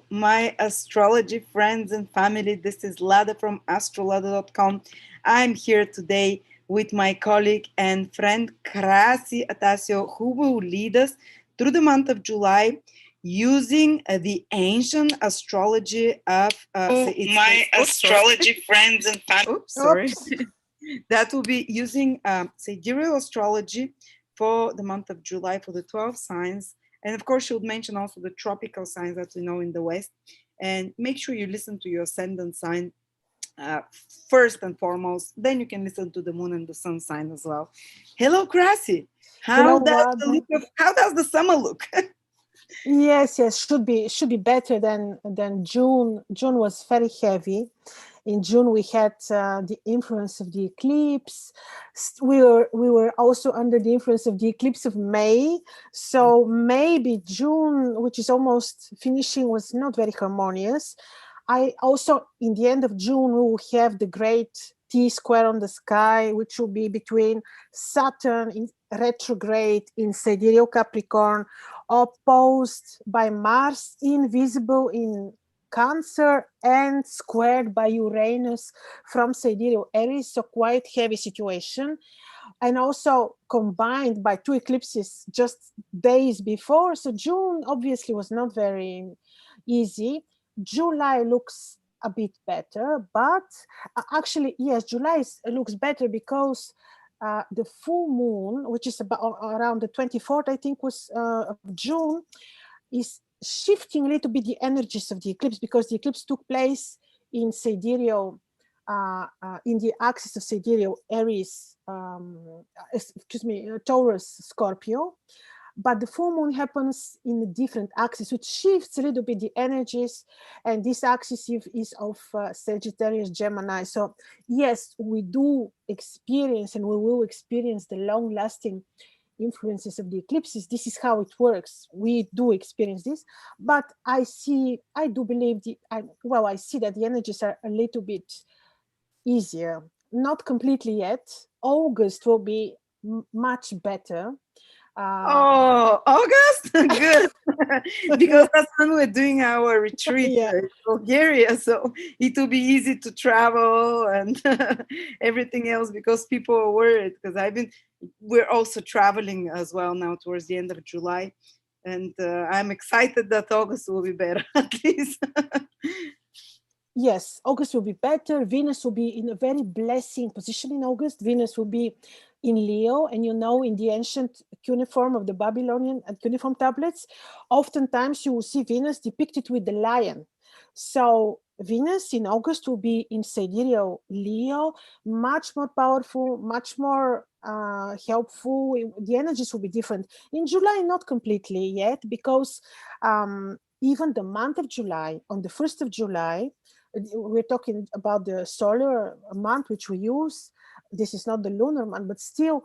My astrology friends and family. This is Lada from astrolada.com. I'm here today with my colleague and friend Krasi Atasio, who will lead us through the month of July using the ancient astrology of my astrology friends and family. Oops, sorry. Oops. That will be using sidereal astrology for the month of July for the 12 signs. And of course, she would mention also the tropical signs that we know in the West. And make sure you listen to your ascendant sign uh, first and foremost. Then you can listen to the moon and the sun sign as well. Hello, Krasi. Hello, Lada. How does the summer look? Yes, should be better than June. June was very heavy. In June, we had the influence of the eclipse. We were also under the influence of the eclipse of May. So maybe June, which is almost finishing, was not very harmonious. I also, in the end of June, we will have the great T square on the sky, which will be between Saturn in retrograde in sidereal Capricorn, opposed by Mars, invisible in Cancer, and squared by Uranus from sidereal Aries, so quite heavy situation. And also combined by two eclipses just days before. So June obviously was not very easy. July looks a bit better, but actually, yes, looks better because the full moon, which is about around the 24th, I think, was of June, is shifting a little bit the energies of the eclipse, because the eclipse took place in sidereal, in the axis of sidereal Aries, Taurus, Scorpio. But the full moon happens in a different axis, which shifts a little bit the energies. And this axis is of Sagittarius, Gemini. So yes, we do experience, and we will experience, the long-lasting influences of the eclipses. This is how it works. We do experience this, but I do believe I see that the energies are a little bit easier. Not completely yet. August will be much better. Oh, August? Good. Because that's when we're doing our retreat Yeah. in Bulgaria. So it will be easy to travel and everything else, because people are worried. Because we're also traveling as well now towards the end of July. And I'm excited that August will be better, at least. Yes, August will be better. Venus will be in a very blessing position in August. Venus will be in Leo, and in the ancient cuneiform of the Babylonian and cuneiform tablets, oftentimes you will see Venus depicted with the lion. So Venus in August will be in sidereal Leo, much more powerful, much more helpful. The energies will be different. In July, not completely yet, because even the month of July, on the 1st of July, we're talking about the solar month which we use. This is not the lunar month, but still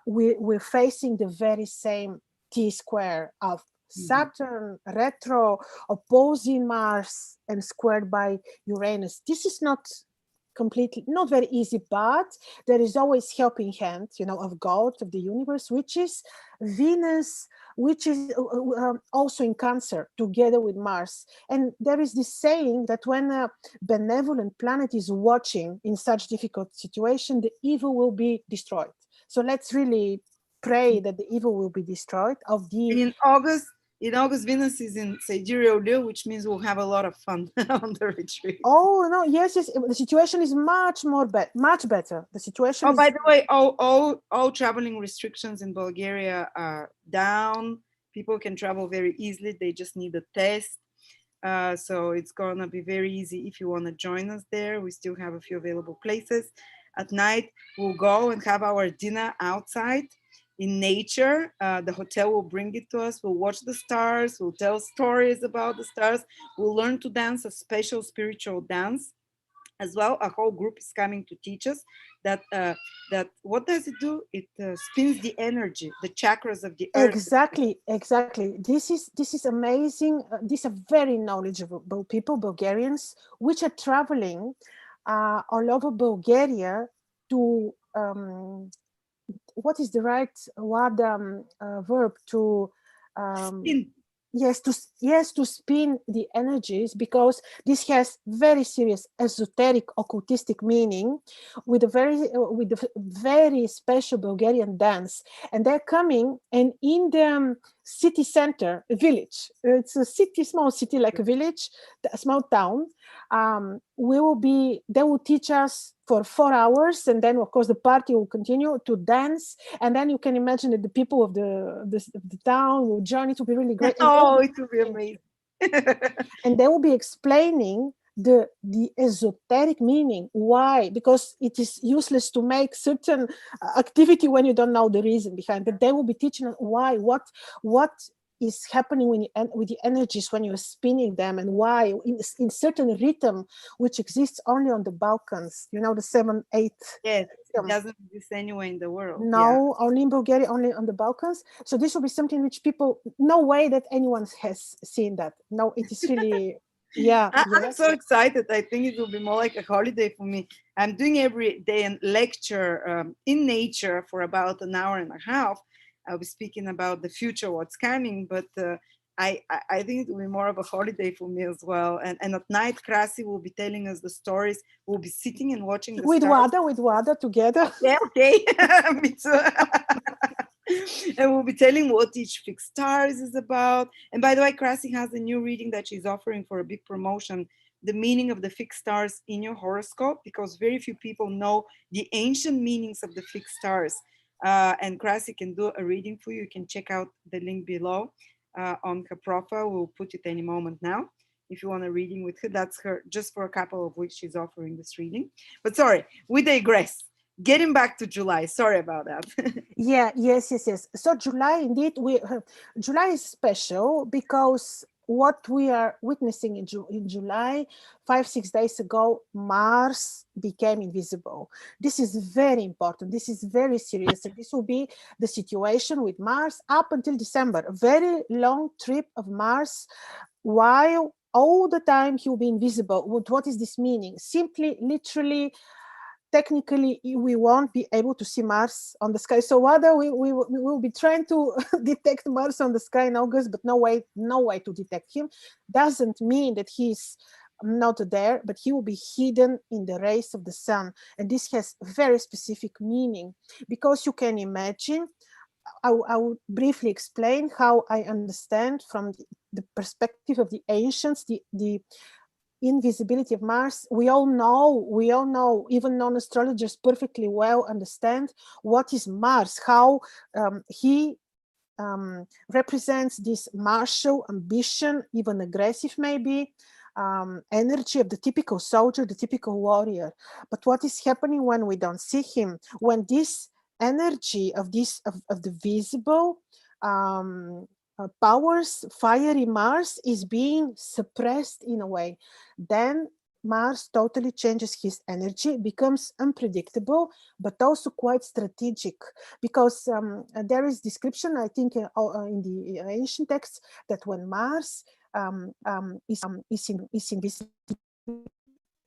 we're facing the very same T square of Saturn retro opposing Mars and squared by Uranus. This is not very easy, but there is always helping hand, of God, of the universe, which is Venus, which is also in Cancer together with Mars. And there is this saying that when a benevolent planet is watching in such difficult situation, the evil will be destroyed. So let's really pray that the evil will be destroyed of the. In August, Venus is in sidereal Leo, which means we'll have a lot of fun on the retreat. Oh no! Yes. The situation is much better. The situation. Oh, by the way, all traveling restrictions in Bulgaria are down. People can travel very easily. They just need a test. So it's gonna be very easy if you want to join us there. We still have a few available places. At night, we'll go and have our dinner outside in nature. The hotel will bring it to us. We'll watch the stars. We'll tell stories about the stars. We'll learn to dance a special spiritual dance as well. A whole group is coming to teach us that what does it do? It spins the energy, the chakras of the earth. Exactly. This is amazing. These are very knowledgeable people, Bulgarians, which are traveling all over Bulgaria to what is the right word, verb to Spin. yes, to spin the energies, because this has very serious esoteric occultistic meaning, with a very special Bulgarian dance. And they're coming, and in the city center, a village, it's a city, small city, like a village, a small town. They will teach us for 4 hours, and then of course the party will continue to dance, and then you can imagine that the people of the town will join. It will be really great. Oh, it will be amazing. And they will be explaining the esoteric meaning. Why? Because it is useless to make certain activity when you don't know the reason behind. But they will be teaching us why, what is happening with the energies when you're spinning them, and why in certain rhythm which exists only on the Balkans. You know, the 7/8. Yes, it doesn't exist anywhere in the world. No, only in Bulgaria, only on the Balkans. So this will be something which people, no way that anyone has seen that. No, it is really, yeah. I'm so excited. I think it will be more like a holiday for me. I'm doing every day a lecture in nature for about an hour and a half. I'll be speaking about the future, what's coming, but I think it will be more of a holiday for me as well. And at night, Krasi will be telling us the stories. We'll be sitting and watching the stars. With Wada together. Yeah, okay. Me too. And we'll be telling what each fixed stars is about. And by the way, Krasi has a new reading that she's offering for a big promotion, the meaning of the fixed stars in your horoscope, because very few people know the ancient meanings of the fixed stars. And Krasi can do a reading for you. You can check out the link below on her profile. We'll put it any moment now. If you want a reading with her, that's her, just for a couple of weeks she's offering this reading. But sorry, we digress. Getting back to July. Sorry about that. Yes. So July, indeed, July is special because what we are witnessing in July, 5-6 days ago, Mars became invisible. This is very important. This is very serious. And this will be the situation with Mars up until December. A very long trip of Mars, while all the time he will be invisible. What is this meaning? Simply, literally, technically, we won't be able to see Mars on the sky. So rather, we will be trying to detect Mars on the sky in August, but no way to detect him. Doesn't mean that he's not there, but he will be hidden in the rays of the sun. And this has very specific meaning, because you can imagine, I will briefly explain how I understand from the perspective of the ancients, the invisibility of Mars. We all know, even non-astrologers perfectly well understand what is Mars, how he represents this martial ambition, even aggressive maybe, energy of the typical soldier, the typical warrior. But what is happening when we don't see him? When this energy of the visible powers, fiery Mars, is being suppressed in a way, then Mars totally changes his energy, becomes unpredictable, but also quite strategic, because there is description, I think, in the ancient texts, that when Mars is invisible,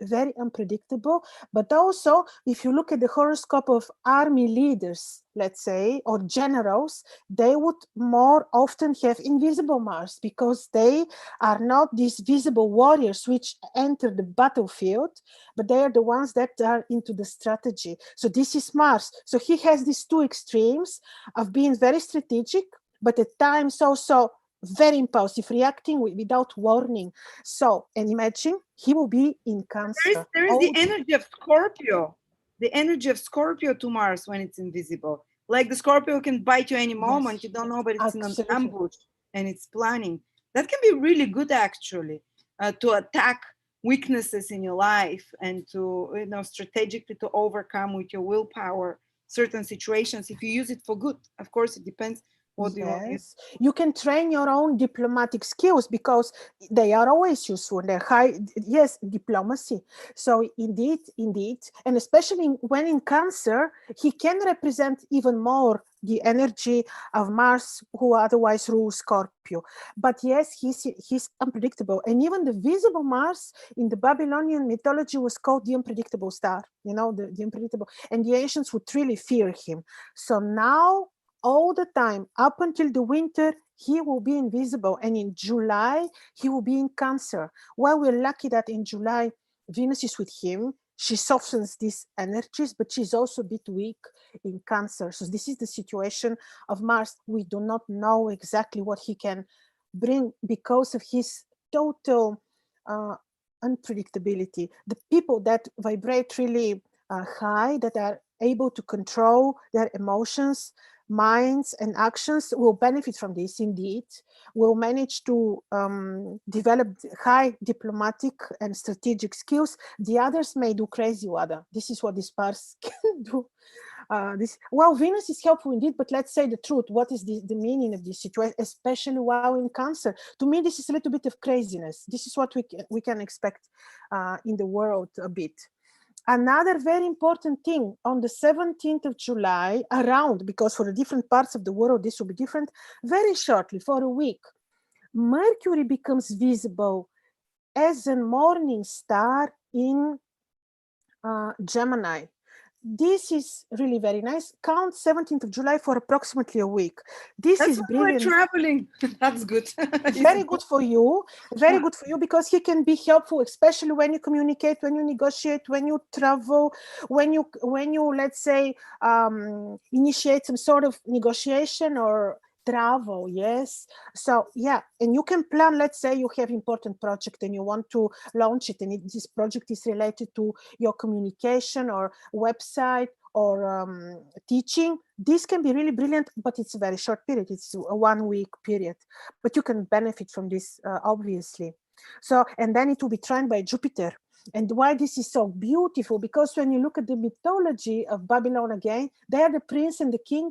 very unpredictable. But also, if you look at the horoscope of army leaders, let's say, or generals, they would more often have invisible Mars, because they are not these visible warriors which enter the battlefield, but they are the ones that are into the strategy. So this is Mars. So he has these two extremes of being very strategic, but at times also very impulsive, reacting without warning. So, and imagine, he will be in Cancer. There is the energy of Scorpio. The energy of Scorpio to Mars when it's invisible. Like the Scorpio can bite you any moment. Yes. You don't know, but it's an ambush and it's planning. That can be really good, actually, to attack weaknesses in your life and to, strategically to overcome with your willpower certain situations. If you use it for good, of course, it depends. Yes, you can train your own diplomatic skills, because they are always useful. They're high, yes, diplomacy. So indeed, and especially when in Cancer, he can represent even more the energy of Mars, who otherwise rules Scorpio. But yes, he's unpredictable. And even the visible Mars in the Babylonian mythology was called the unpredictable star, the unpredictable. And the ancients would really fear him. So now, all the time up until the winter. He will be invisible, and in July he will be in Cancer. Well, we're lucky that in July Venus is with him. She softens these energies, but she's also a bit weak in Cancer. So this is the situation of Mars. We do not know exactly what he can bring because of his total unpredictability. The people that vibrate really high, that are able to control their emotions, minds, and actions, will benefit from this indeed, will manage to develop high diplomatic and strategic skills. The others may do crazy weather. This is what this Mars can do. Well, Venus is helpful indeed, but let's say the truth. What is the meaning of this situation, especially while in Cancer? To me, this is a little bit of craziness. This is what we can expect in the world a bit. Another very important thing, on the 17th of July, around, because for the different parts of the world, this will be different, very shortly, for a week, Mercury becomes visible as a morning star in Gemini. This is really very nice. Count 17th of July for approximately a week. This is brilliant. We're traveling. That's good. Very good for you. Very good for you, because he can be helpful, especially when you communicate, when you negotiate, when you travel, when you let's say initiate some sort of negotiation or travel. Yes. So yeah, and you can plan, let's say you have important project and you want to launch it, and this project is related to your communication or website or teaching. This can be really brilliant, but it's a very short period. It's a 1 week period, but you can benefit from this obviously. So, and then it will be trained by Jupiter. And why this is so beautiful, because when you look at the mythology of Babylon again, they are the prince and the king.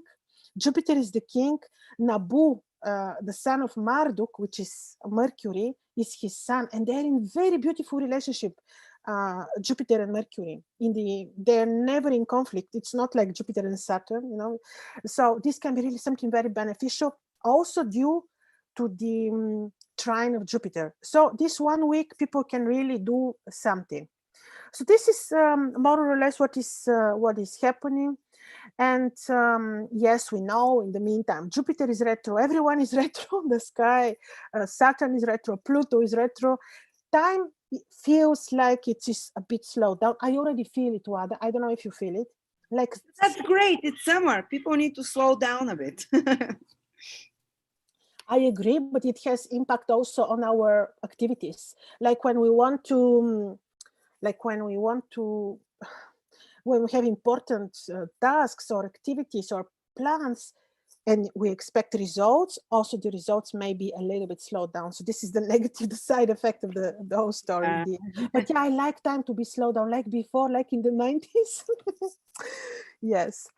Jupiter is the king. Nabu, the son of Marduk, which is Mercury, is his son, and they're in very beautiful relationship. Jupiter and Mercury, they're never in conflict. It's not like Jupiter and Saturn, you know. So this can be really something very beneficial, also due to the trine of Jupiter. So this 1 week, people can really do something. So this is more or less what is happening. And yes, we know in the meantime, Jupiter is retro, everyone is retro in the sky, Saturn is retro, Pluto is retro. Time feels like it is a bit slowed down. I already feel it, Wada. I don't know if you feel it. Like, that's great. It's summer. People need to slow down a bit. I agree, but it has impact also on our activities. Like when we want to, when we have important tasks or activities or plans, and we expect results, also the results may be a little bit slowed down. So this is the negative, the side effect of the whole story. But yeah, I like time to be slowed down, like before, like in the 90s. Yes.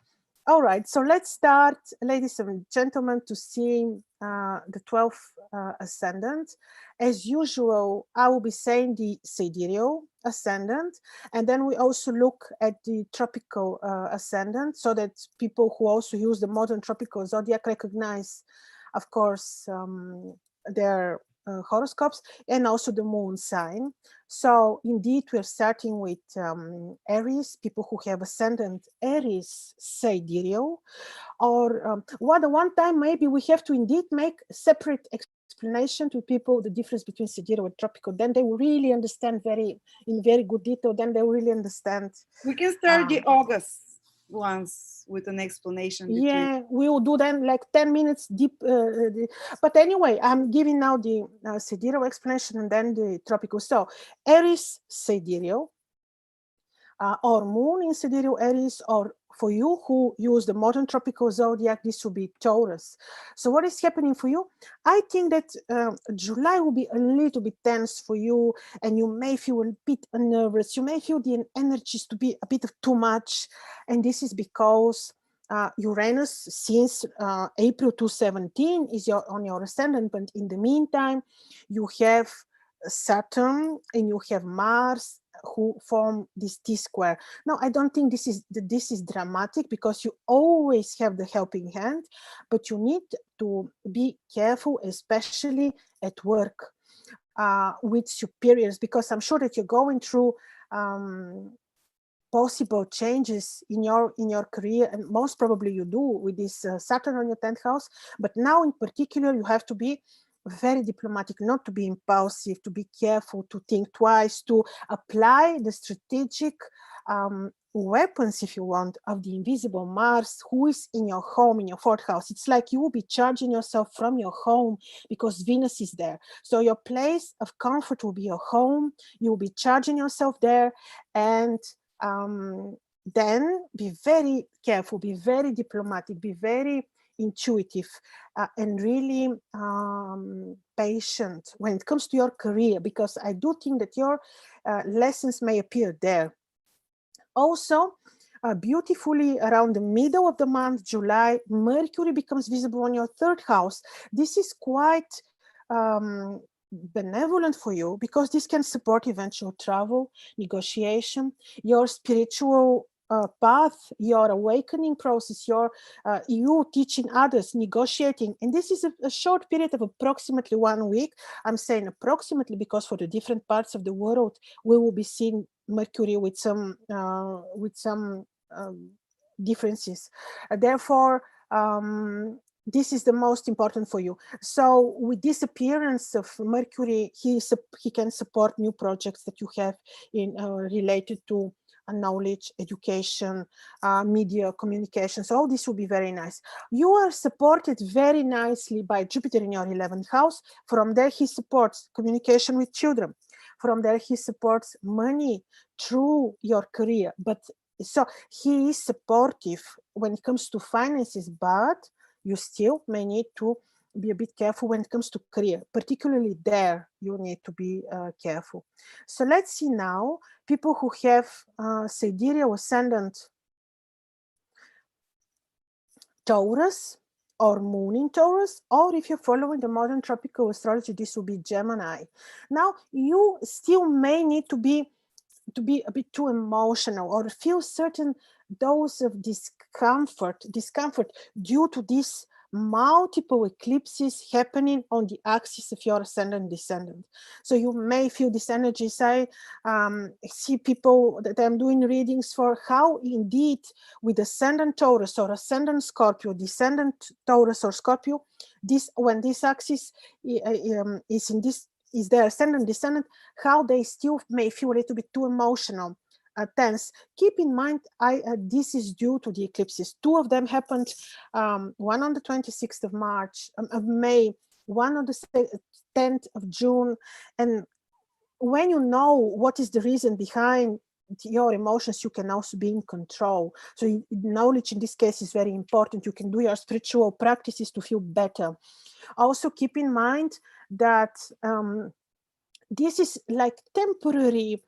All right, so let's start, ladies and gentlemen, to see the 12th ascendant. As usual, I will be saying the sidereal ascendant, and then we also look at the tropical ascendant, so that people who also use the modern tropical zodiac recognize, of course, their horoscopes, and also the moon sign. So indeed, we're starting with Aries, people who have ascendant Aries sidereal, or one time maybe we have to indeed make separate explanation to people the difference between sidereal and tropical. Then they will really understand in very good detail. Then they will really understand. We can start the August ones with an explanation. Yeah, we will do them like 10 minutes deep. But anyway, I'm giving now the sidereal explanation and then the tropical. So Aries sidereal, or moon in sidereal Aries, or for you who use the modern tropical zodiac, this will be Taurus. So what is happening for you? I think that July will be a little bit tense for you, and you may feel a bit nervous. You may feel the energies to be a bit of too much, and this is because Uranus, since April 2017, is on your ascendant, but in the meantime, you have Saturn and you have Mars, who form this T-square. Now, I don't think this is dramatic, because you always have the helping hand, but you need to be careful, especially at work with superiors, because I'm sure that you're going through possible changes in your career, and most probably you do with this Saturn on your 10th house. But now in particular, you have to be very diplomatic, not to be impulsive, to be careful, to think twice, to apply the strategic weapons, if you want, of the invisible Mars, who is in your home, in your 4th house. It's like you will be charging yourself from your home because Venus is there. So your place of comfort will be your home. You will be charging yourself there, and then be very careful, be very diplomatic, be very intuitive, and really patient when it comes to your career, because I do think that your lessons may appear there. Also, beautifully around the middle of the month, July, Mercury becomes visible on your 3rd house. This is quite benevolent for you, because this can support eventual travel, negotiation, your spiritual path, your awakening process, your you teaching others, negotiating. And this is a short period of approximately 1 week. I'm saying approximately because for the different parts of the world, we will be seeing Mercury with some differences. Therefore, this is the most important for you. So with this appearance of Mercury, he can support new projects that you have in related to knowledge, education, media, communication. So all this will be very nice. You are supported very nicely by Jupiter in your 11th house. From there, he supports communication with children. From there, he supports money through your career. But so he is supportive when it comes to finances, but you still may need to be a bit careful when it comes to career, particularly there you need to be careful. So let's see now, people who have sidereal ascendant Taurus or moon in Taurus, or if you're following the modern tropical astrology, this will be Gemini. Now, you still may need to be a bit too emotional or feel certain dose of discomfort due to these multiple eclipses happening on the axis of your ascendant descendant. So you may feel this energy. I see people that I'm doing readings for, how indeed with ascendant Taurus or ascendant Scorpio, descendant Taurus or Scorpio, when this axis is in this, is their ascendant descendant, how they still may feel a little bit too emotional, tense. Keep in mind, this is due to the eclipses. 2 of them happened, one on the 26th of March, of May, one on the 10th of June. And when you know what is the reason behind your emotions, you can also be in control. So knowledge in this case is very important. You can do your spiritual practices to feel better. Also keep in mind that this is like temporary,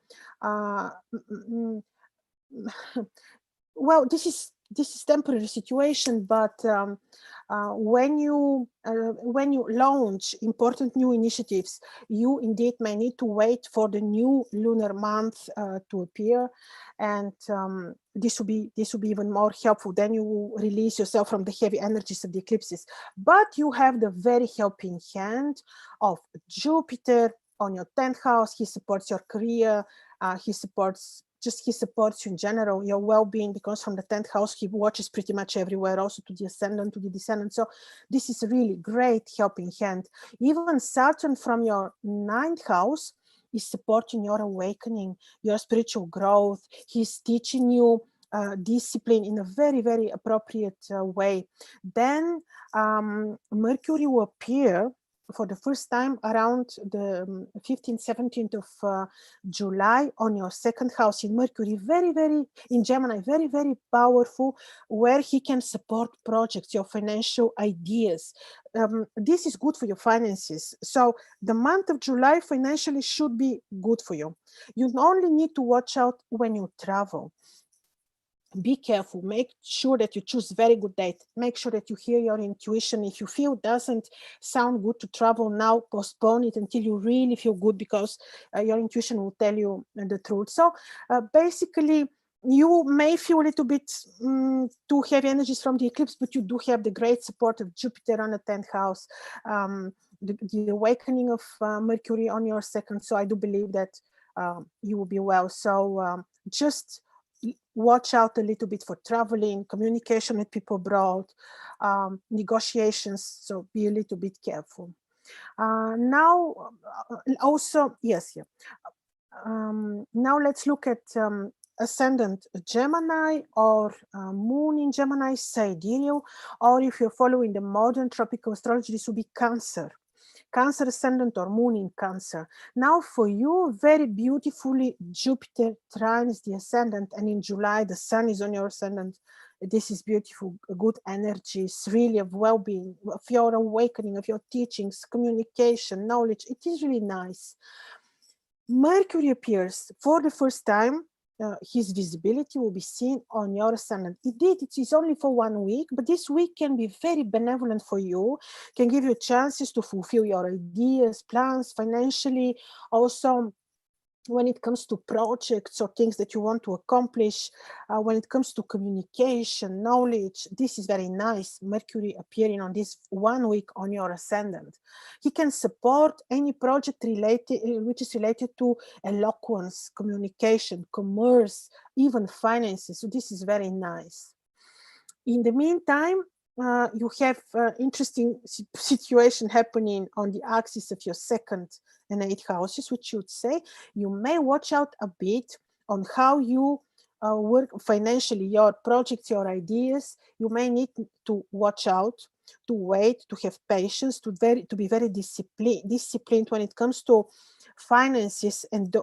well, this is temporary situation, but when you launch important new initiatives, you indeed may need to wait for the new lunar month to appear, and this will be even more helpful. Then you will release yourself from the heavy energies of the eclipses. But you have the very helping hand of Jupiter on your 10th house. He supports your career. He supports you in general, your well-being, because from the 10th house, he watches pretty much everywhere, also to the ascendant, to the descendant. So this is a really great helping hand. Even Saturn from your 9th house is supporting your awakening, your spiritual growth. He's teaching you discipline in a very, very appropriate way. Then Mercury will appear for the first time around the 15th, 17th of July on your 2nd house in Mercury, very, very, in Gemini, very, very powerful, where he can support projects, your financial ideas. This is good for your finances. So the month of July financially should be good for you. You only need to watch out when you travel. Be careful, make sure that you choose very good date, make sure that you hear your intuition. If you feel it doesn't sound good to travel now, postpone it until you really feel good, because your intuition will tell you the truth. So basically, you may feel a little bit too heavy energies from the eclipse, but you do have the great support of Jupiter on the 10th house, the awakening of Mercury on your 2nd. So I do believe that you will be well. So just watch out a little bit for traveling, communication with people abroad, negotiations. So be a little bit careful. Now, also, yes, yeah. Now let's look at Ascendant Gemini or Moon in Gemini, sidereal, or if you're following the modern tropical astrology, this will be Cancer. Cancer ascendant or moon in Cancer. Now for you, very beautifully, Jupiter trines the ascendant, and in July, the sun is on your ascendant. This is beautiful, good energies, really of well-being, of your awakening, of your teachings, communication, knowledge. It is really nice. Mercury appears for the first time. His visibility will be seen on your ascendant. Indeed, it is only for 1 week, but this week can be very benevolent for you, can give you chances to fulfill your ideas, plans financially, also when it comes to projects or things that you want to accomplish, when it comes to communication, knowledge, this is very nice. Mercury appearing on this 1 week on your ascendant. He can support any project related, which is related to eloquence, communication, commerce, even finances. So this is very nice. In the meantime, you have interesting situation happening on the axis of your second and eighth houses, which you would say you may watch out a bit on how you work financially, your projects, your ideas. You may need to watch out, to wait, to have patience, to be very disciplined when it comes to finances, and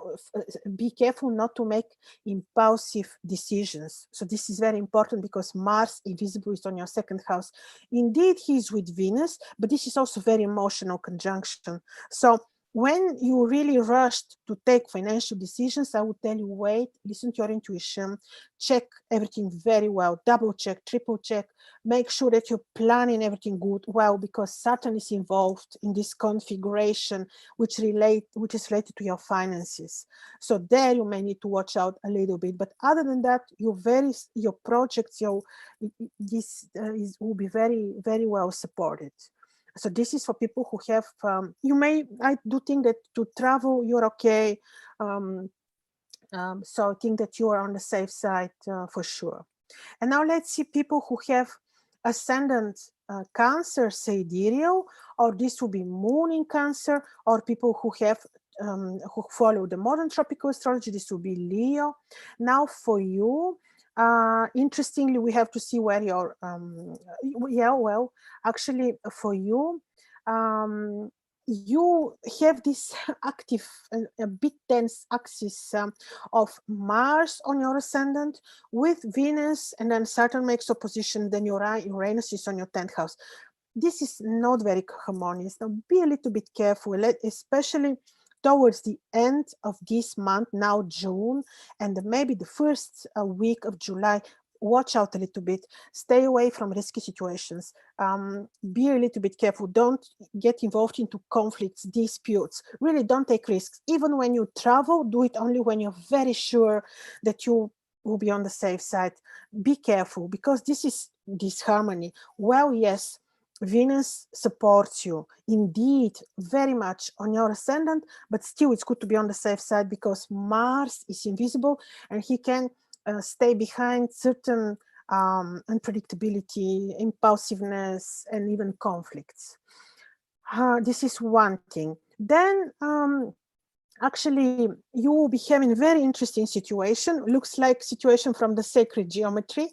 be careful not to make impulsive decisions. So this is very important because Mars invisible is on your second house. Indeed, he's with Venus, but this is also very emotional conjunction. So when you really rushed to take financial decisions, I would tell you, wait, listen to your intuition, check everything very well, double check, triple check, make sure that you're planning everything good, well, because Saturn is involved in this configuration, which is related to your finances. So there you may need to watch out a little bit. But other than that, your projects, will be very, very well supported. So this is for people who have, I do think that to travel, you're okay. So I think that you are on the safe side for sure. And now let's see people who have ascendant Cancer, sidereal, or this will be moon in Cancer, or people who have who follow the modern tropical astrology, this will be Leo. Now for you, interestingly, we have to see where your actually for you, you have this active and a bit dense axis of Mars on your ascendant with Venus, and then Saturn makes opposition, then Uranus is on your 10th house. This is not very harmonious. Now be a little bit careful, especially towards the end of this month, now June, and maybe the first week of July. Watch out a little bit, stay away from risky situations, be a little bit careful, don't get involved into conflicts, disputes, really don't take risks. Even when you travel, do it only when you're very sure that you will be on the safe side. Be careful, because this is disharmony. Well, yes, Venus supports you indeed very much on your ascendant, but still it's good to be on the safe side because Mars is invisible and he can stay behind certain unpredictability, impulsiveness, and even conflicts. This is one thing. Then actually you will be having a very interesting situation. Looks like situation from the sacred geometry.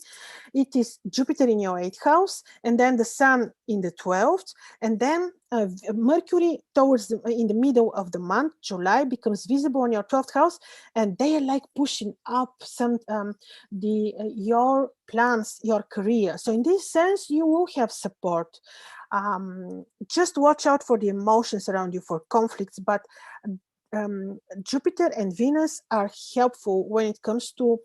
It is Jupiter in your 8th house, and then the Sun in the 12th, and then Mercury in the middle of the month, July, becomes visible on your 12th house, and they are like pushing up some your plans, your career. So in this sense, you will have support. Just watch out for the emotions around you, for conflicts, but Jupiter and Venus are helpful when it comes to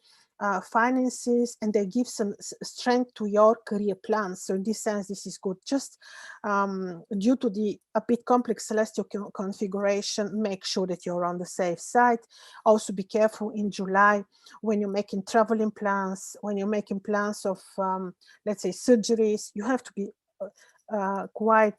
finances, and they give some strength to your career plans. So in this sense, this is good. Just due to the a bit complex celestial configuration, make sure that you're on the safe side. Also be careful in July when you're making traveling plans, when you're making plans of, let's say, surgeries. You have to be quite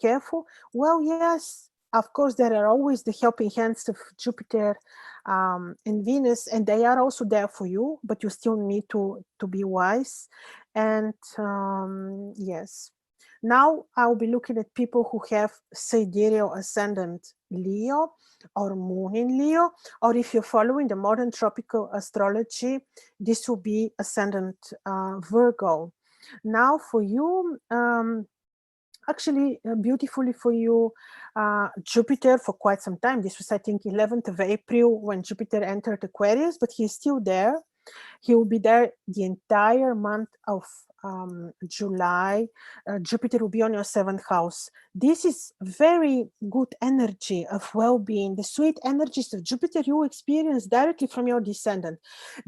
careful. Well, yes, of course, there are always the helping hands of Jupiter and Venus, and they are also there for you, but you still need to be wise. And yes, now I'll be looking at people who have sidereal ascendant Leo or moon in Leo, or if you're following the modern tropical astrology, this will be ascendant Virgo. Now for you, actually beautifully for you, Jupiter for quite some time. This was, I think, 11th of April when Jupiter entered Aquarius, but he's still there. He will be there the entire month of July. Jupiter will be on your 7th house. This is very good energy of well-being. The sweet energies of Jupiter you experience directly from your descendant.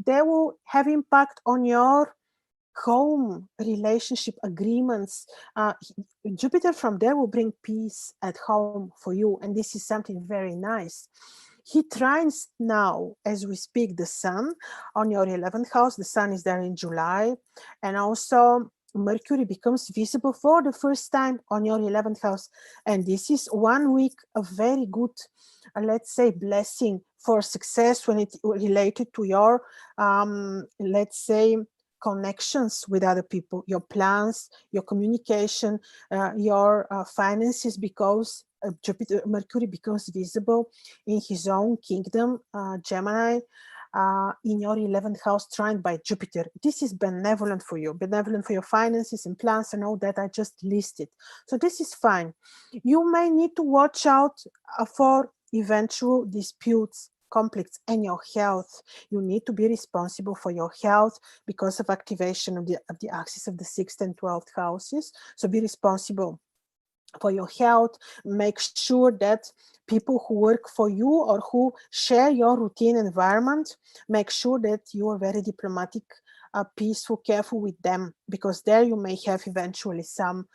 They will have impact on your home, relationship, agreements. Jupiter from there will bring peace at home for you, and this is something very nice. He trines now, as we speak, the Sun on your 11th house. The Sun is there in July, and also Mercury becomes visible for the first time on your 11th house. And this is 1 week of very good, let's say, blessing for success when it related to your, let's say, connections with other people, your plans, your communication, your finances, because Mercury becomes visible in his own kingdom, Gemini, in your 11th house, trined by Jupiter. This is benevolent for you, benevolent for your finances and plans and all that I just listed. So this is fine. You may need to watch out for eventual disputes, conflicts, and your health. You need to be responsible for your health because of activation of the axis of the 6th and 12th houses. So be responsible for your health. Make sure that people who work for you or who share your routine environment, make sure that you are very diplomatic, peaceful, careful with them, because there you may have eventually some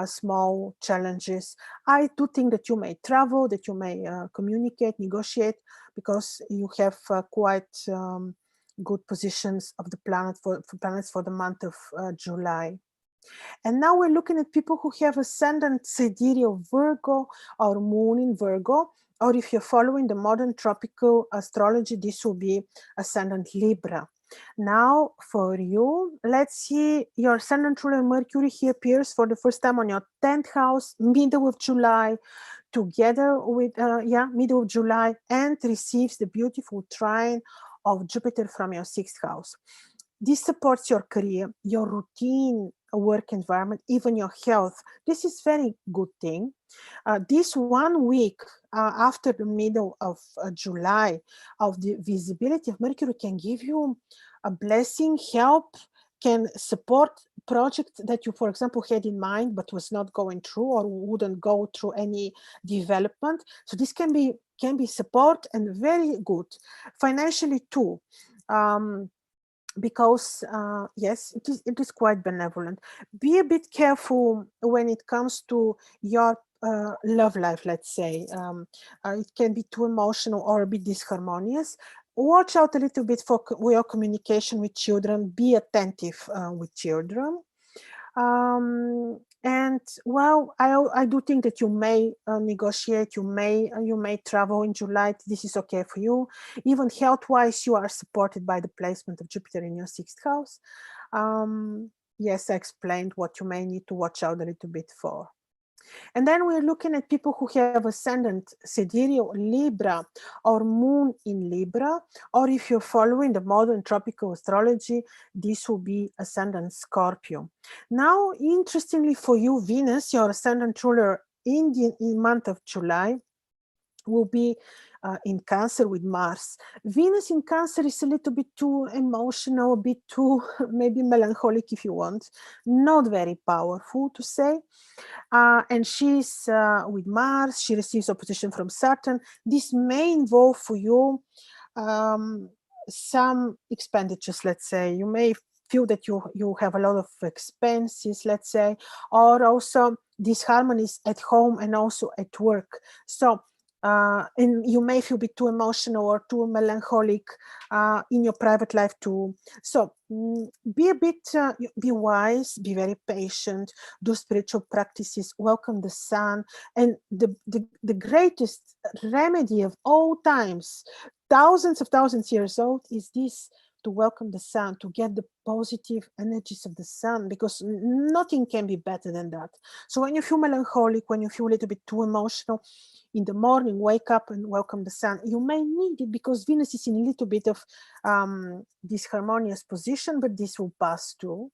small challenges. I do think that you may travel, that you may communicate, negotiate, because you have quite good positions of the planets for the month of July. And now we're looking at people who have ascendant sidereal Virgo or moon in Virgo, or if you're following the modern tropical astrology, this will be ascendant Libra. Now for you, let's see, your ascendant ruler Mercury, he appears for the first time on your 10th house, middle of July, together with, middle of July, and receives the beautiful trine of Jupiter from your 6th house. This supports your career, your routine work environment, even your health. This is very good thing. This 1 week after the middle of July of the visibility of Mercury can give you a blessing, help, can support projects that you, for example, had in mind but was not going through or wouldn't go through any development. So this can be support and very good financially too. Because yes, it is quite benevolent. Be a bit careful when it comes to your love life, let's say. It can be too emotional or a bit disharmonious. Watch out a little bit for your communication with children. Be attentive with children. And well, I do think that you may negotiate, you may travel in July. This is okay for you. Even health-wise, you are supported by the placement of Jupiter in your 6th house. Yes, I explained what you may need to watch out a little bit for. And then we're looking at people who have ascendant sidereal Libra or moon in Libra, or if you're following the modern tropical astrology, this will be ascendant Scorpio. Now, interestingly for you, Venus, your ascendant ruler in the month of July, will be in Cancer with Mars. Venus in Cancer is a little bit too emotional, a bit too maybe melancholic if you want, not very powerful to say. And she's with Mars, she receives opposition from Saturn. This may involve for you some expenditures, let's say. You may feel that you have a lot of expenses, let's say, or also disharmonies at home and also at work. So and you may feel a bit too emotional or too melancholic in your private life too. So be a bit, be wise, be very patient, do spiritual practices, welcome the sun. And the greatest remedy of all times, thousands years old, is this: to welcome the sun, to get the positive energies of the sun, because nothing can be better than that. So when you feel melancholic, when you feel a little bit too emotional, in the morning, wake up and welcome the sun. You may need it because Venus is in a little bit of disharmonious position, but this will pass too.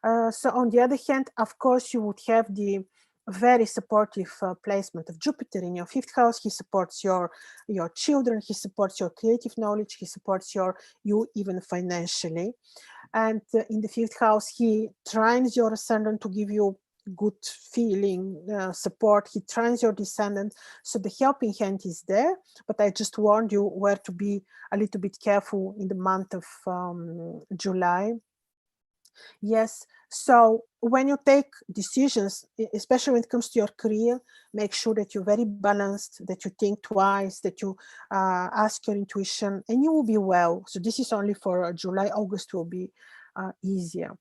So on the other hand, of course, you would have the very supportive placement of Jupiter in your fifth house. He supports your children, he supports your creative knowledge, he supports you even financially. And in the fifth house, he trines your ascendant to give you good feeling, support. He trines your descendant, so the helping hand is there. But I just warned you where to be a little bit careful in the month of July. Yes, so when you take decisions, especially when it comes to your career, make sure that you're very balanced, that you think twice, that you ask your intuition, and you will be well. So this is only for July. August will be easier.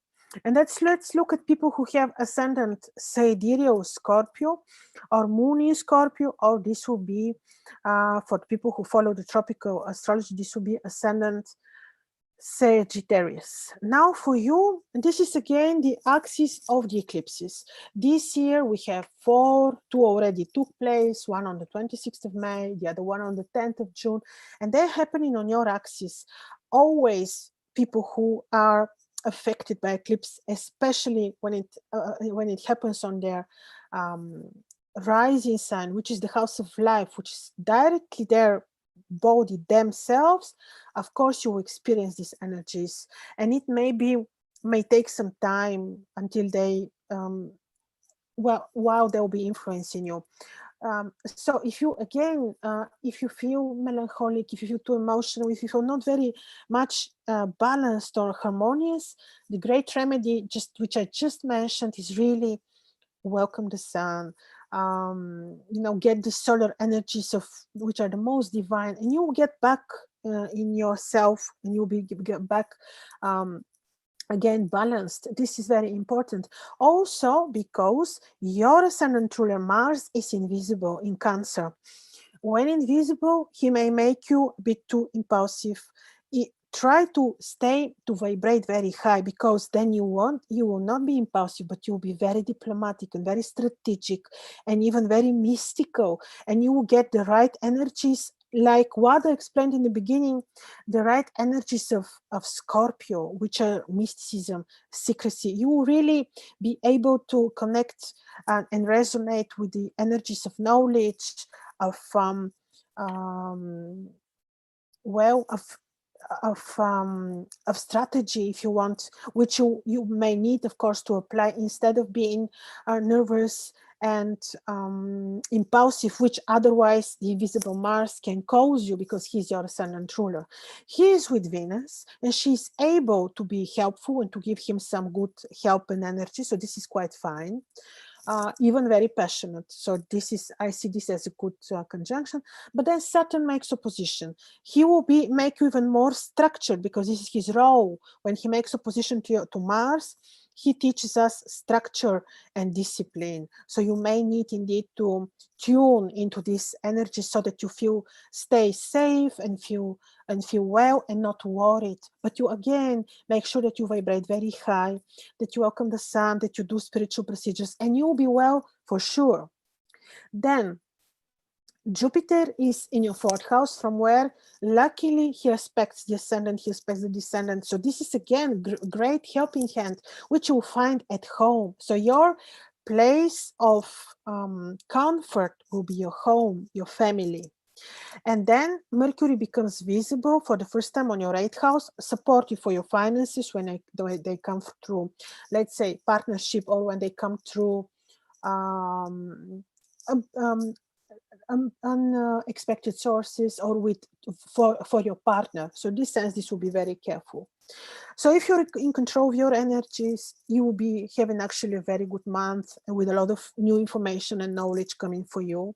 And let's look at people who have ascendant sidereal Scorpio or moon in Scorpio, or this will be for people who follow the tropical astrology, this will be ascendant Sagittarius. Now for you, this is again the axis of the eclipses. This year we have two already took place, one on the 26th of May, the other one on the 10th of June, and they're happening on your axis. Always people who are affected by eclipse, especially when it happens on their rising sign, which is the house of life, which is directly their body themselves. Of course you will experience these energies, and it may take some time until they while they'll be influencing you. So if you again if you feel melancholic, if you feel too emotional, if you feel not very much balanced or harmonious, the great remedy, which I just mentioned, is really welcome the sun. Get the solar energies of which are the most divine, and you will get back in yourself, and you'll get back again balanced. This is very important also because your ascendant ruler Mars is invisible in Cancer. When invisible, he may make you a bit too impulsive. Try to vibrate very high, because then you will not be impulsive, but you'll be very diplomatic and very strategic and even very mystical, and you will get the right energies, like what I explained in the beginning, the right energies of Scorpio, which are mysticism, secrecy. You will really be able to connect and resonate with the energies of knowledge, of strategy, if you want, which you may need, of course, to apply instead of being nervous and impulsive, which otherwise the invisible Mars can cause you, because he's your ascendant ruler. He is with Venus, and she's able to be helpful and to give him some good help and energy. So this is quite fine. Even very passionate. So I see this as a good conjunction. But then Saturn makes opposition. He will make you even more structured, because this is his role. When he makes opposition to Mars, he teaches us structure and discipline. So you may need indeed to tune into this energy so that you stay safe and feel well and not worried. But you again make sure that you vibrate very high, that you welcome the sun, that you do spiritual procedures, and you'll be well for sure. Then Jupiter is in your fourth house, from where luckily he aspects the ascendant, he aspects the descendant. So this is again great helping hand, which you'll find at home. So your place of comfort will be your home, your family. And then Mercury becomes visible for the first time on your 8th house, supportive for your finances when they come through, let's say, partnership, or when they come through unexpected sources, or for your partner. So in this sense, this will be very careful. So if you're in control of your energies, you will be having actually a very good month with a lot of new information and knowledge coming for you.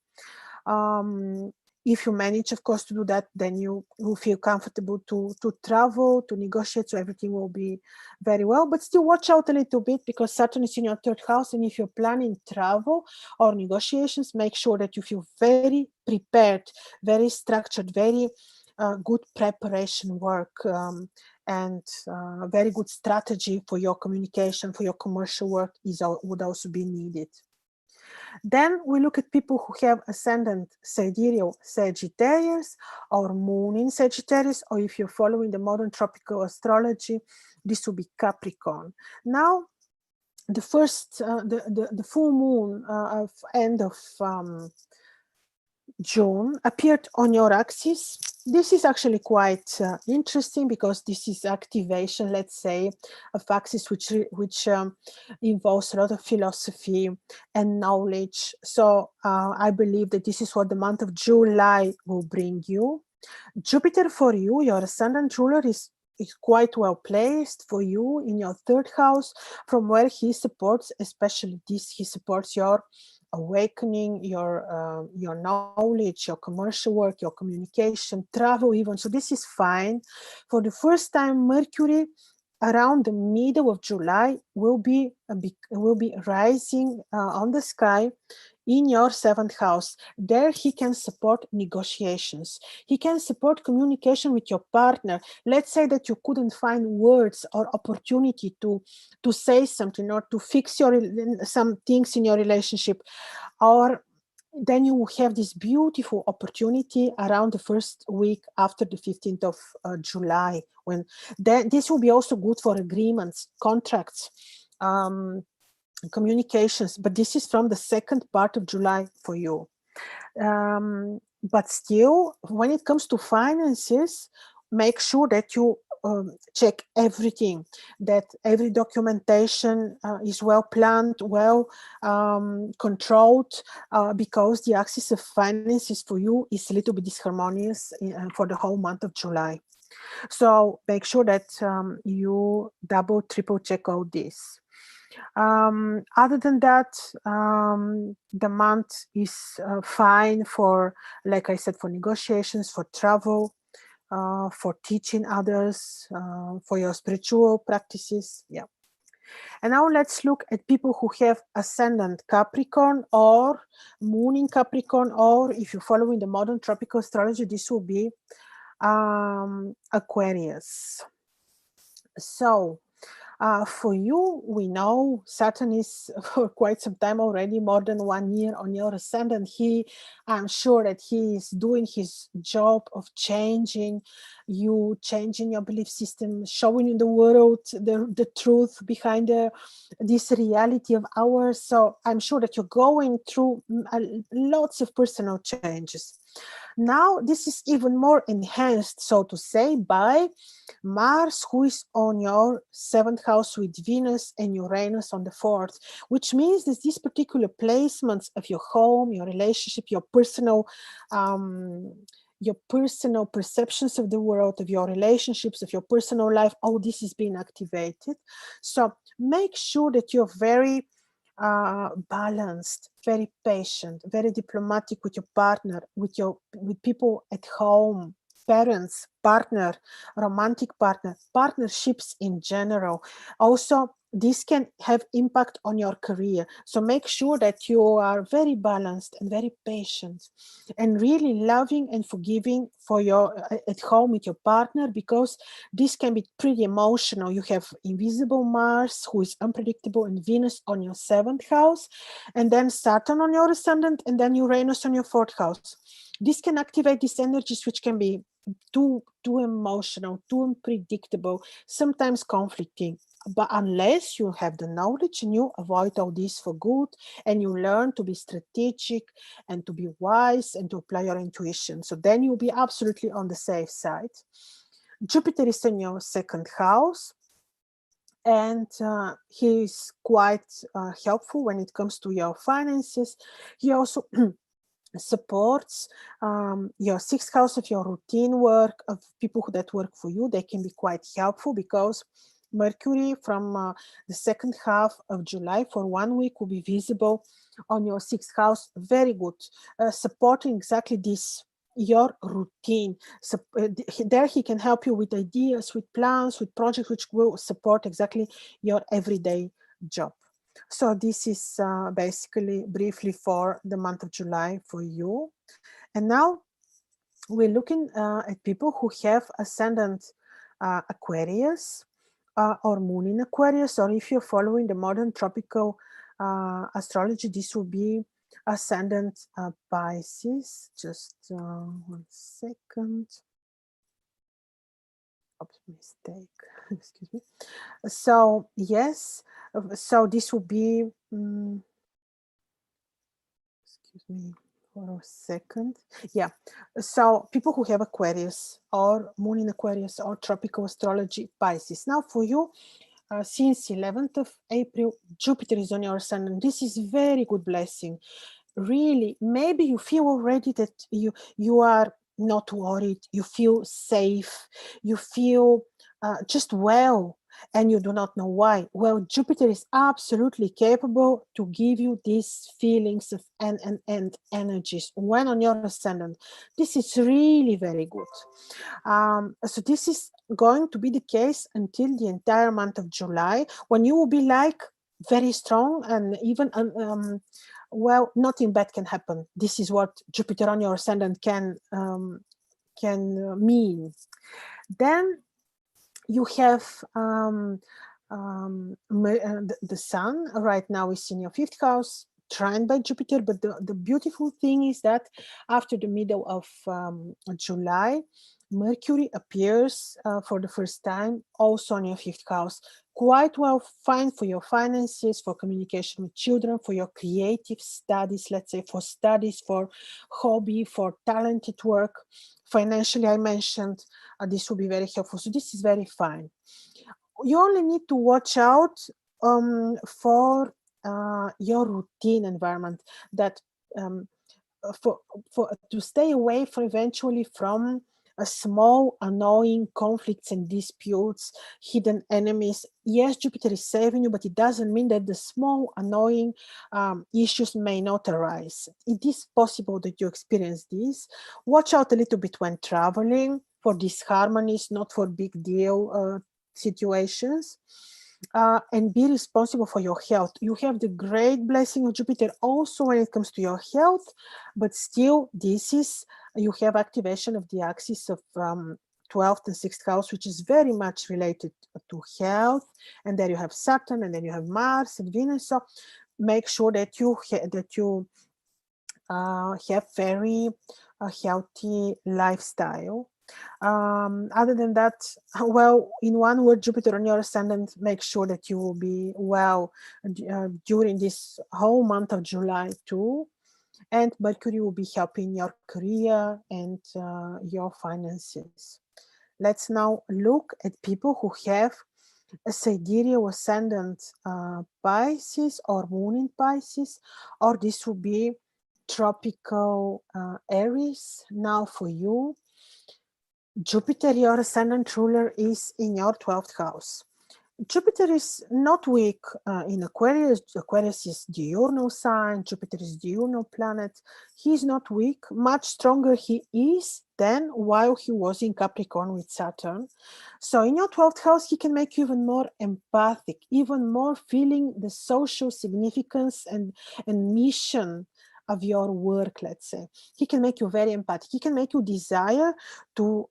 If you manage, of course, to do that, then you will feel comfortable to travel, to negotiate, so everything will be very well. But still watch out a little bit, because Saturn is in your third house, and if you're planning travel or negotiations, make sure that you feel very prepared, very structured, very good preparation work, and very good strategy for your communication, for your commercial work would also be needed. Then we look at people who have ascendant sidereal Sagittarius or moon in Sagittarius, or if you're following the modern tropical astrology, this will be Capricorn. Now, the first, the full moon of end of June appeared on your axis. This is actually quite interesting, because this is activation, let's say, of axis which involves a lot of philosophy and knowledge. So I believe that this is what the month of July will bring you. Jupiter for you, your ascendant ruler, is quite well placed for you in your third house, from where he supports, especially this, he supports your awakening, your knowledge, your commercial work, your communication, travel even. So this is fine. For the first time, Mercury around the middle of July will be rising on the sky in your seventh house. There he can support negotiations. He can support communication with your partner. Let's say that you couldn't find words or opportunity to say something, or to fix some things in your relationship, or then you will have this beautiful opportunity around the first week after the 15th of July, when this will be also good for agreements, contracts, communications, but this is from the second part of July for you. But still, when it comes to finances, make sure that you check everything, that every documentation is well planned, well controlled, because the axis of finances for you is a little bit disharmonious for the whole month of July. So make sure that you double, triple check all this. Other than that, the month is fine for, like I said, for negotiations, for travel, for teaching others, for your spiritual practices. Yeah. And now let's look at people who have ascendant Capricorn or moon in Capricorn, or if you're following the modern tropical astrology, this will be Aquarius. So for you, we know Saturn is for quite some time already, more than 1 year on your ascendant. I'm sure that he is doing his job of changing you, changing your belief system, showing in the world the truth behind this reality of ours. So I'm sure that you're going through lots of personal changes. Now, this is even more enhanced, so to say, by Mars, who is on your seventh house with Venus and Uranus on the fourth, which means that these particular placements of your home, your relationship, your personal perceptions of the world, of your relationships, of your personal life, all this is being activated. So make sure that you're very balanced, very patient, very diplomatic with your partner, with people at home, parents, partner, romantic partner, partnerships in general. Also, this can have impact on your career. So make sure that you are very balanced and very patient and really loving and forgiving for your at home with your partner, because this can be pretty emotional. You have invisible Mars, who is unpredictable, and Venus on your seventh house, and then Saturn on your ascendant, and then Uranus on your fourth house. This can activate these energies, which can be too emotional, too unpredictable, sometimes conflicting. But unless you have the knowledge and you avoid all this for good, and you learn to be strategic and to be wise and to apply your intuition, so then you'll be absolutely on the safe side. Jupiter is in your second house, and he is quite helpful when it comes to your finances. He also supports your sixth house of your routine work, of people that work for you. They can be quite helpful, because Mercury from the second half of July for 1 week will be visible on your sixth house. Very good, supporting exactly this your routine. So there he can help you with ideas, with plans, with projects which will support exactly your everyday job. So this is basically briefly for the month of July for you. And now we're looking at people who have ascendant Aquarius or moon in Aquarius, or if you're following the modern tropical astrology, this will be ascendant Pisces. Just 1 second. Oops, mistake. Excuse me. So yes, so this will be. Excuse me for a second. Yeah. So people who have Aquarius or moon in Aquarius or tropical astrology Pisces. Now for you, since 11th of April, Jupiter is on your ascendant. This is very good blessing. Really, maybe you feel already that you are not worried, you feel safe, you feel just well, and you do not know why. Well, Jupiter is absolutely capable to give you these feelings of and energies when on your ascendant. This is really very good. So this is going to be the case until the entire month of July, when you will be like very strong, and even well, nothing bad can happen. This is what Jupiter on your ascendant can mean. Then you have the sun right now is in your 5th house, trine by Jupiter. But the beautiful thing is that after the middle of July, Mercury appears for the first time also on your 5th house. Quite well, fine for your finances, for communication with children, for your creative studies, let's say for studies, for hobby, for talented work. Financially, I mentioned this will be very helpful. So this is very fine. You only need to watch out for your routine environment, that for to stay away from eventually from a small annoying conflicts and disputes, hidden enemies. Yes, Jupiter is saving you, but it doesn't mean that the small annoying issues may not arise. It is possible that you experience this. Watch out a little bit when traveling for disharmonies, not for big deal situations. And be responsible for your health. You have the great blessing of Jupiter also when it comes to your health, but still this is, you have activation of the axis of 12th and 6th house, which is very much related to health. And there you have Saturn, and then you have Mars and Venus. So make sure that you have very healthy lifestyle. Other than that, well, in one word, Jupiter on your ascendant, make sure that you will be well during this whole month of July too. And Mercury will be helping your career and your finances. Let's now look at people who have a sidereal ascendant Pisces or moon in Pisces, or this will be tropical Aries. Now for you, Jupiter, your ascendant ruler, is in your 12th house. Jupiter is not weak in Aquarius. Aquarius is diurnal sign. Jupiter is diurnal planet. He is not weak. Much stronger he is than while he was in Capricorn with Saturn. So in your 12th house, he can make you even more empathic, even more feeling the social significance and mission of your work, let's say. He can make you very empathic. He can make you desire to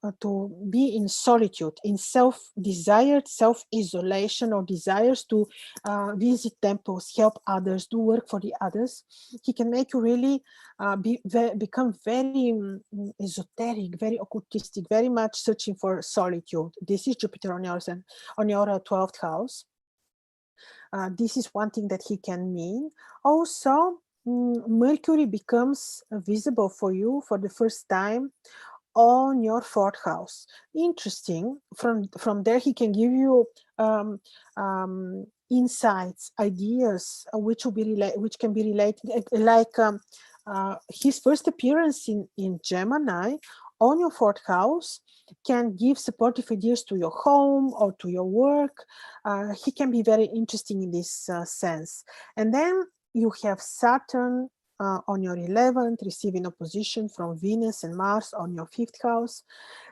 be in solitude, in desired self-isolation, or desires to visit temples, help others, do work for the others. He can make you really become very esoteric, very occultistic, very much searching for solitude. This is Jupiter on your 12th house. This is one thing that he can mean. Also, Mercury becomes visible for you for the first time on your 4th house. Interesting. From there, he can give you insights, ideas, which can be related, like his first appearance in Gemini on your 4th house can give supportive ideas to your home or to your work. He can be very interesting in this sense. And then you have Saturn on your 11th, receiving opposition from Venus and Mars on your 5th house.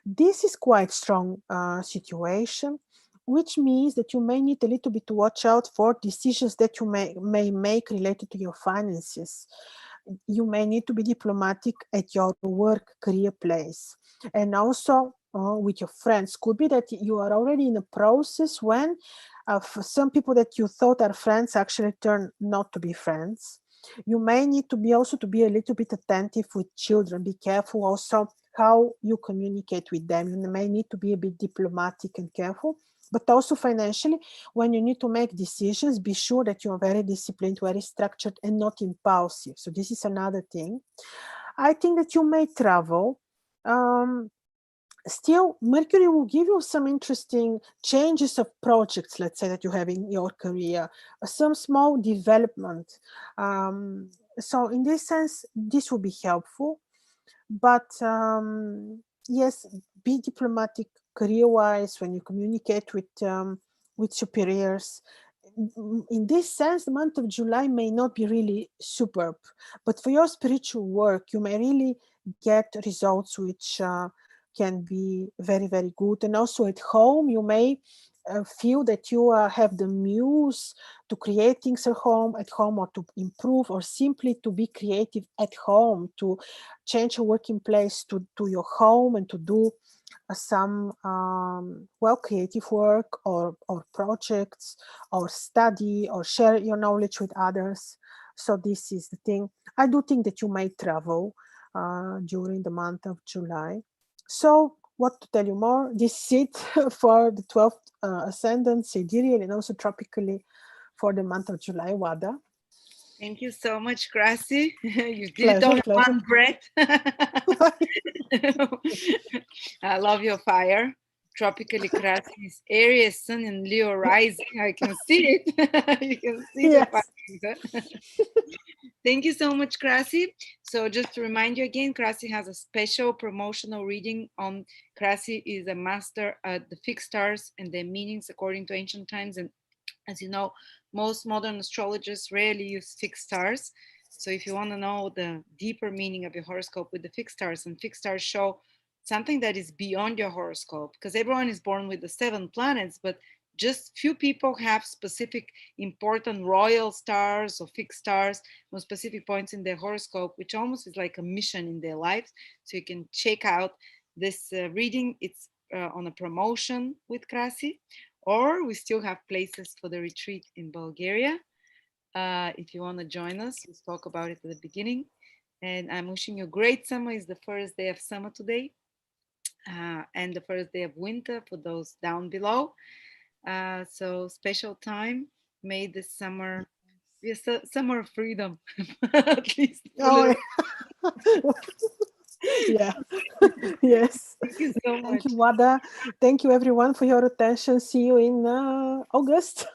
This is quite strong situation, which means that you may need a little bit to watch out for decisions that you may make related to your finances. You may need to be diplomatic at your work career place, and also with your friends. Could be that you are already in a process when some people that you thought are friends actually turn not to be friends. You may need to be also to be a little bit attentive with children. Be careful also how you communicate with them. You may need to be a bit diplomatic and careful, but also financially, when you need to make decisions, be sure that you are very disciplined, very structured, and not impulsive. So this is another thing. I think that you may travel. Still, Mercury will give you some interesting changes of projects, let's say, that you have in your career, some small development. So in this sense, this will be helpful. But yes, be diplomatic career-wise when you communicate with superiors. In this sense, the month of July may not be really superb, but for your spiritual work, you may really get results which can be very, very good. And also at home, you may feel that you have the muse to create things at home, or to improve, or simply to be creative at home, to change a working place to your home and to do some creative work or projects or study or share your knowledge with others. So this is the thing. I do think that you may travel during the month of July. So what to tell you more? This is it for the 12th ascendant, sidereal, and also tropically for the month of July. Wada. Thank you so much, Krasi. You did it all in one breath. I love your fire. Tropically, Krasi is Aries, Sun, and Leo rising. I can see it. You can see the fire. Thank you so much, Krasi. So just to remind you again, Krasi has a special promotional reading on. Krasi is a master at the fixed stars and their meanings according to ancient times. And as you know, most modern astrologers rarely use fixed stars. So if you want to know the deeper meaning of your horoscope with the fixed stars, and fixed stars show something that is beyond your horoscope, because everyone is born with the 7 planets, but just few people have specific important royal stars or fixed stars on specific points in their horoscope, which almost is like a mission in their lives. So you can check out this reading. It's on a promotion with Krasi, or we still have places for the retreat in Bulgaria. If you want to join us, we'll talk about it at the beginning. And I'm wishing you a great summer. It's the first day of summer today, and the first day of winter for those down below. So special time. May this summer be a summer of freedom, at least. Oh, yeah. Yes. Thank you so much. Thank you, Wada. Thank you, everyone, for your attention. See you in August.